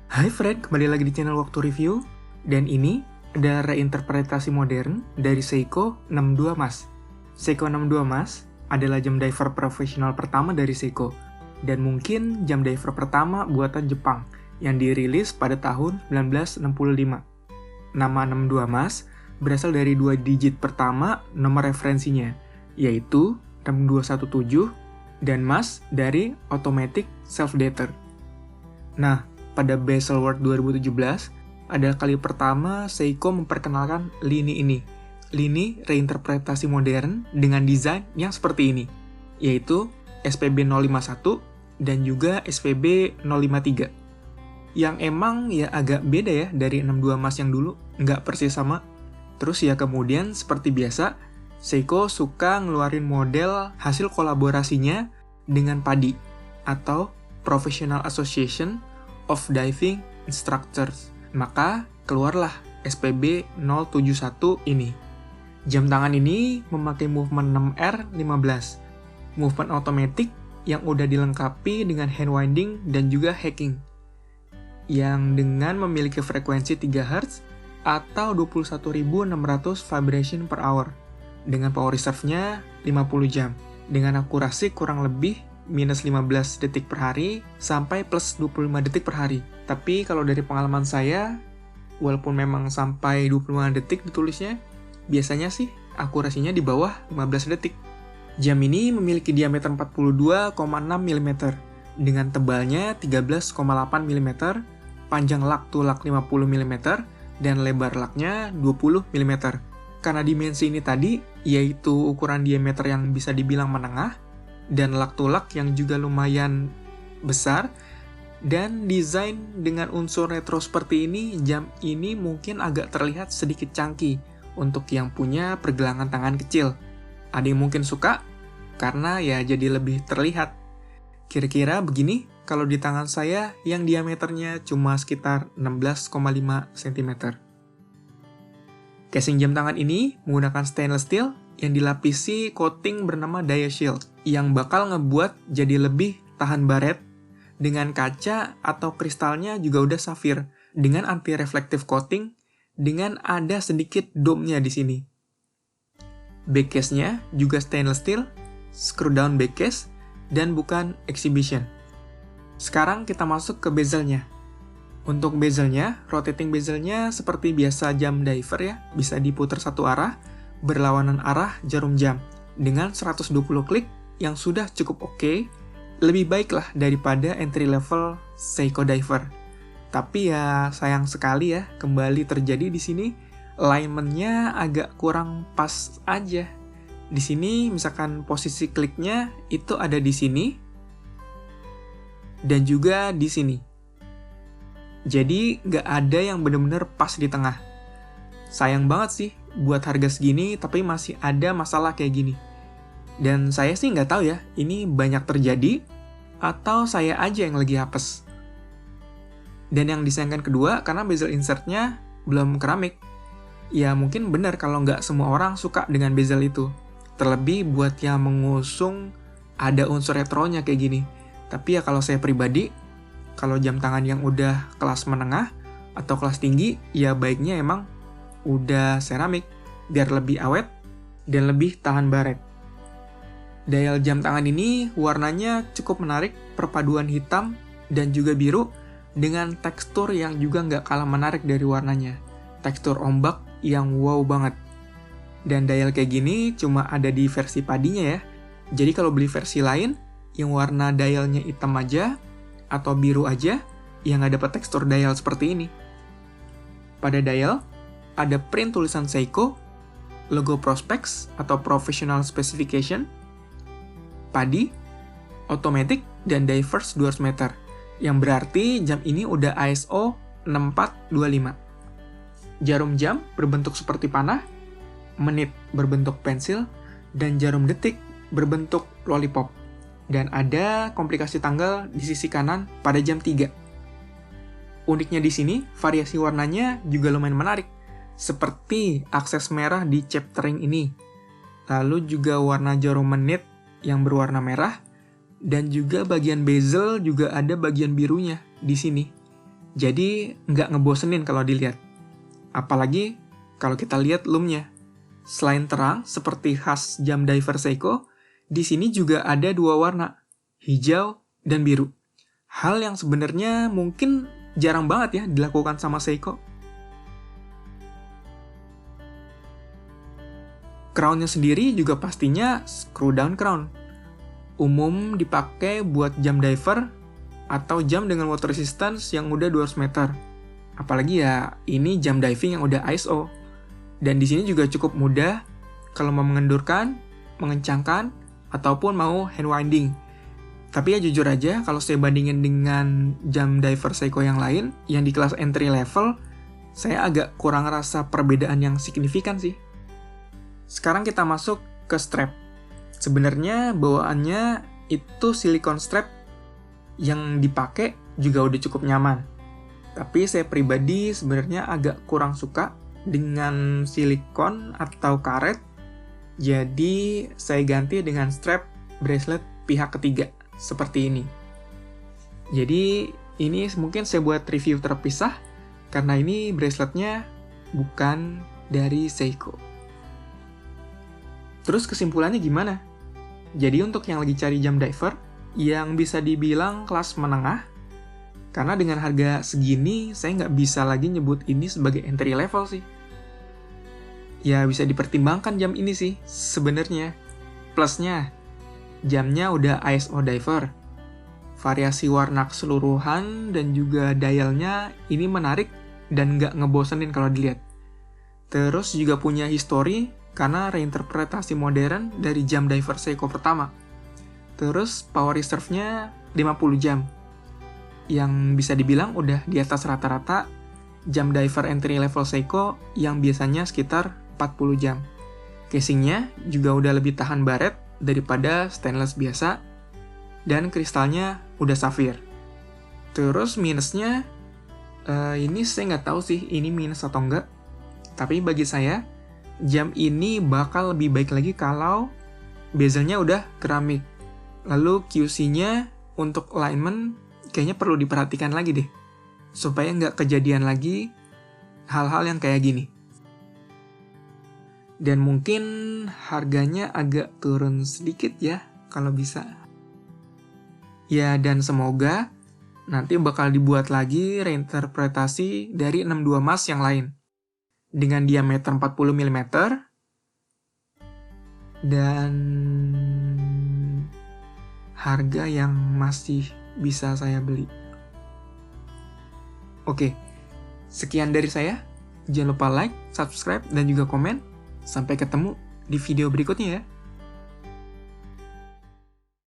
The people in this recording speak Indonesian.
Hai Fred, kembali lagi di channel Waktu Review. Dan ini adalah reinterpretasi modern dari Seiko 62 Mas. Seiko 62 Mas adalah jam diver profesional pertama dari Seiko. Dan mungkin jam diver pertama buatan Jepang yang dirilis pada tahun 1965. Nama 62 Mas berasal dari dua digit pertama nomor referensinya, yaitu 6217 dan Mas dari Automatic Self-Dater. Nah, pada Baselworld 2017, adalah kali pertama Seiko memperkenalkan lini ini. Lini reinterpretasi modern dengan desain yang seperti ini, yaitu SPB 051 dan juga SPB 053. Yang emang ya agak beda ya dari 62 Mas yang dulu, nggak persis sama. Terus ya kemudian seperti biasa, Seiko suka ngeluarin model hasil kolaborasinya dengan PADI, atau Professional Association of Diving Instructors. Maka keluarlah SPB 071 ini. Jam tangan ini memakai movement 6R15, movement otomatis yang udah dilengkapi dengan hand winding dan juga hacking, yang dengan memiliki frekuensi 3 Hz atau 21.600 vibration per hour, dengan power reserve-nya 50 jam, dengan akurasi kurang lebih minus 15 detik per hari sampai plus 25 detik per hari. Tapi kalau dari pengalaman saya, walaupun memang sampai 25 detik ditulisnya, biasanya sih akurasinya di bawah 15 detik. Jam ini memiliki diameter 42,6 mm dengan tebalnya 13,8 mm, panjang lug to lug 50 mm, dan lebar lugnya 20 mm. Karena dimensi ini tadi, yaitu ukuran diameter yang bisa dibilang menengah, dan lug to lug yang juga lumayan besar, dan desain dengan unsur retro seperti ini, jam ini mungkin agak terlihat sedikit chunky untuk yang punya pergelangan tangan kecil. Ada yang mungkin suka, karena ya jadi lebih terlihat. Kira-kira begini kalau di tangan saya yang diameternya cuma sekitar 16,5 cm. Casing jam tangan ini menggunakan stainless steel yang dilapisi coating bernama DiaShield, yang bakal ngebuat jadi lebih tahan baret, dengan kaca atau kristalnya juga udah safir, dengan anti-reflective coating, dengan ada sedikit dome-nya di sini. Backcase-nya juga stainless steel, screw down backcase, dan bukan exhibition. Sekarang kita masuk ke bezelnya. Untuk bezelnya, rotating bezelnya seperti biasa jam diver ya, bisa diputar satu arah, berlawanan arah jarum jam, dengan 120 klik yang sudah cukup oke, lebih baik lah daripada entry level Seiko diver. Tapi ya sayang sekali ya, kembali terjadi di sini, alignment-nya agak kurang pas aja. Di sini misalkan posisi kliknya itu ada di sini dan juga di sini. Jadi nggak ada yang benar-benar pas di tengah. Sayang banget sih buat harga segini tapi masih ada masalah kayak gini. Dan saya sih nggak tahu ya, ini banyak terjadi atau saya aja yang lagi hapes. Dan yang disayangkan kedua, karena bezel insertnya belum keramik. Ya mungkin benar kalau nggak semua orang suka dengan bezel itu. Terlebih buat yang mengusung ada unsur retronya kayak gini. Tapi ya kalau saya pribadi, kalau jam tangan yang udah kelas menengah atau kelas tinggi, ya baiknya emang udah seramik, biar lebih awet dan lebih tahan baret. Dial jam tangan ini warnanya cukup menarik, perpaduan hitam dan juga biru, dengan tekstur yang juga nggak kalah menarik dari warnanya. Tekstur ombak yang wow banget. Dan dial kayak gini cuma ada di versi padinya ya. Jadi kalau beli versi lain, yang warna dialnya hitam aja, atau biru aja, ya nggak dapat tekstur dial seperti ini. Pada dial, ada print tulisan Seiko, logo Prospex atau Professional Specification, PADI, Automatic, dan Divers 200 meter, yang berarti jam ini udah ISO 6425. Jarum jam berbentuk seperti panah, menit berbentuk pensil, dan jarum detik berbentuk lollipop. Dan ada komplikasi tanggal di sisi kanan pada jam 3. Uniknya di sini, variasi warnanya juga lumayan menarik, seperti akses merah di chaptering ini. Lalu juga warna jarum menit yang berwarna merah, dan juga bagian bezel juga ada bagian birunya di sini. Jadi nggak ngebosenin kalau dilihat. Apalagi kalau kita lihat lumnya. Selain terang seperti khas jam diver Seiko, di sini juga ada 2 warna, hijau dan biru. Hal yang sebenarnya mungkin jarang banget ya dilakukan sama Seiko. Crown-nya sendiri juga pastinya screw down crown. Umum dipakai buat jam diver atau jam dengan water resistance yang udah 200 meter. Apalagi ya ini jam diving yang udah ISO. Dan di sini juga cukup mudah kalau mau mengendurkan, mengencangkan, ataupun mau hand winding. Tapi ya jujur aja, kalau saya bandingin dengan jam diver Seiko yang lain, yang di kelas entry level, saya agak kurang rasa perbedaan yang signifikan sih. Sekarang kita masuk ke strap. Sebenarnya bawaannya itu silikon strap yang dipakai juga udah cukup nyaman. Tapi saya pribadi sebenarnya agak kurang suka dengan silikon atau karet, jadi saya ganti dengan strap bracelet pihak ketiga seperti ini. Jadi ini mungkin saya buat review terpisah karena ini braceletnya bukan dari Seiko. Terus kesimpulannya gimana? Jadi untuk yang lagi cari jam diver yang bisa dibilang kelas menengah, karena dengan harga segini, saya nggak bisa lagi nyebut ini sebagai entry level sih. Ya bisa dipertimbangkan jam ini sih, sebenarnya. Plusnya, jamnya udah ISO diver. Variasi warna keseluruhan dan juga dialnya ini menarik dan nggak ngebosenin kalau dilihat. Terus juga punya histori karena reinterpretasi modern dari jam diver Seiko pertama. Terus power reserve-nya 50 jam. Yang bisa dibilang udah di atas rata-rata jam diver entry level Seiko yang biasanya sekitar 40 jam. Casingnya juga udah lebih tahan baret daripada stainless biasa, dan kristalnya udah safir. Terus minusnya, ini saya nggak tahu sih ini minus atau enggak, tapi bagi saya, jam ini bakal lebih baik lagi kalau bezelnya udah keramik. Lalu QC-nya untuk alignment kayaknya perlu diperhatikan lagi deh, supaya nggak kejadian lagi hal-hal yang kayak gini. Dan mungkin harganya agak turun sedikit ya, kalau bisa. Ya, dan semoga nanti bakal dibuat lagi reinterpretasi dari 62 mas yang lain. Dengan diameter 40 mm, dan harga yang masih bisa saya beli. Oke, sekian dari saya. Jangan lupa like, subscribe, dan juga komen. Sampai ketemu di video berikutnya ya.